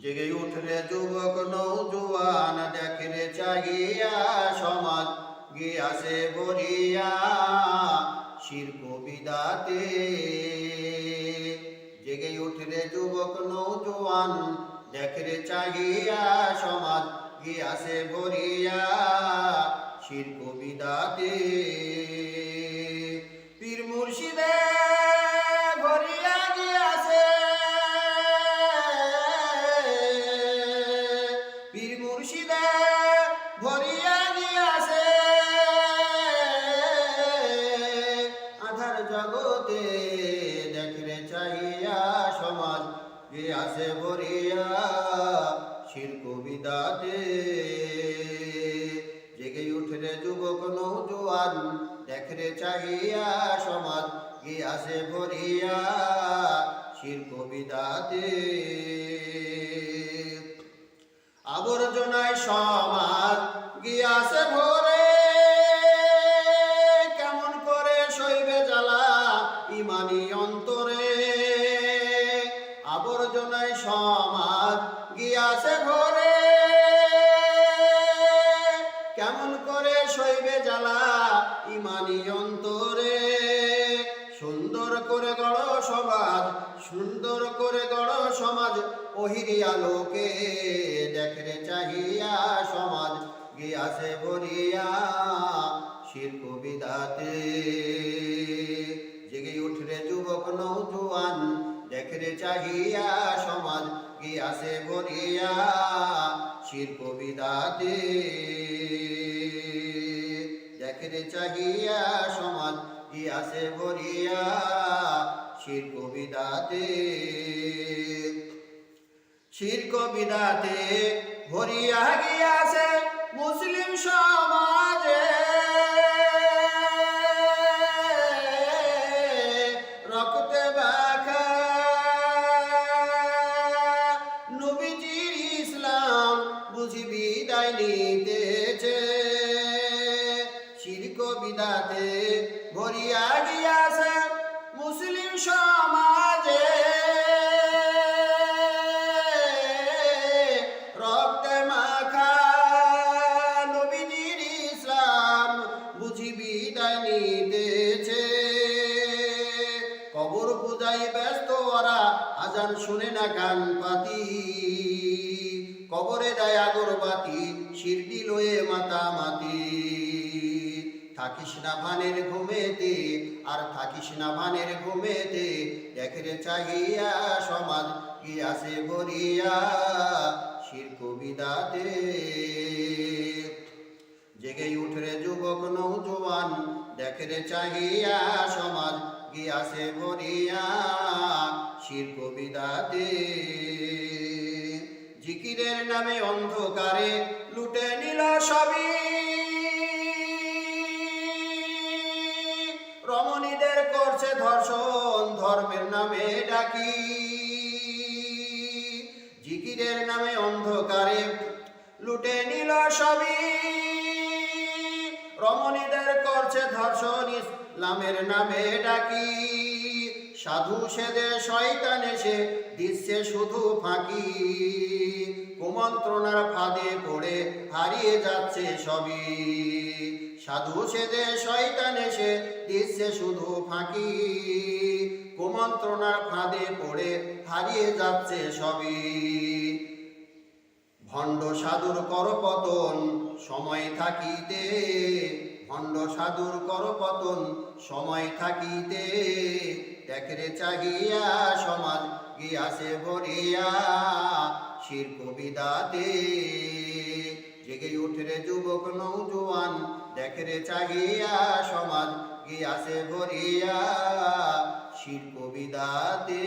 জেগে উঠলে যুবক নৌজোয়ান, দেখরে চাহিয়া সমাজ গিয়াছে ভরিয়া শিরক বিদাতে। জেগে উঠলে যুবক নৌজোয়ান, দেখরে চাহিয়া সমাজ গিয়াছে ভরিয়া শিরক বিদাতে। পীর মুর্শিদে ভরিয়া গিয়াছে, পীর মুর্শিদে ভরিয়া গিয়াছে আধার জগতে, দেখরে চাহিয়া সমাজ গিয়াছে ভরিয়া শিরক বিদাতে। জেগে উঠলে যুবক নৌজোয়ান, দেখরে চাহিয়া সমাজ গিয়াছে ভরিয়া শিরক বিদাতে। আবর্জনায় সমাজ গিয়াছে ভরে, কেমন করে সইবে জ্বালা ইমানি অন্তরে। আবর্জনায় সমাজ গিয়াছে ভরে, কেমন করে সইবে জ্বালা ইমানি অন্তরে। সুন্দর করে গড় সমাজ, সুন্দর করে গড় সমাজ ওহিরি আলোকে, দেখরে চাহিয়া সমাজ গিয়াছে ভরিয়া শিরক বিদাতে। জেগে উঠলে যুবক নৌজোয়ান, দেখরে চাহিয়া সমাজ গিয়াছে ভরিয়া শিরক বিদাতে। দেখরে চাহিয়া সমাজ গিয়াছে ভরিয়া শিরক বিদাতে। শিরক বিদাতে ভরিয়া গিয়াছে মুসলিম সমাজে, রক্তে মাখা নবীজির ইসলাম বুঝি বিদায় নিতেছে। শিরক বিদাতে ভরিয়া গিয়াছে মুসলিম সমাজে, রক্তে মাখা নবীজির ইসলাম বুঝি বিদায় নিতেছে। কবর পূজায় ব্যস্ত ওরা, আজান শুনে না কান পাতি। কবরে দেয় আগরবাতি, শিরডি লয়ে মাতামাতি। থাকিস না ভানের ঘুমেতে, আর থাকিস না ভানের ঘুমেতে, দেখরে চাহিয়া সমাজ গিয়াছে ভরিয়া শিরক বিদাতে। জেগে উঠলে যুবক নৌজোয়ান, দেখরে চাহিয়া সমাজ গিয়াছে ভরিয়া শিরক বিদাতে। জিকিরের নামে অন্ধকারে লুটে নিল সবই, রমণীদের করছে ধর্ষণ ধর্মের নামে ডাকি। জিকিরের নামে অন্ধকারে লুটে নিল সবই, রমণীদের করছে ধর্ষণ ইসলামের নামে ডাকি। সাধু সেদে শয়তান এসে দিচ্ছে শুধু ফাঁকি, কুমন্ত্রণার ফাঁদে পড়ে হারিয়ে যাচ্ছে সবই। সাধু সেদে শয়তান এসে দিচ্ছে শুধু ফাঁকি, কুমন্ত্রণার ফাঁদে পড়ে হারিয়ে যাচ্ছে সবই। ভণ্ড সাধুর করপতন সময় থাকিতে, ভণ্ড সাধুর করপতন সময় থাকিতে, দেখরে চাহিয়া সমাজ গিয়াছে ভরিয়া শিরক বিদাতে। জেগে উঠলে যুবক নৌজোয়ান, দেখরে চাহিয়া সমাজ গিয়াছে ভরিয়া শিরক বিদাতে।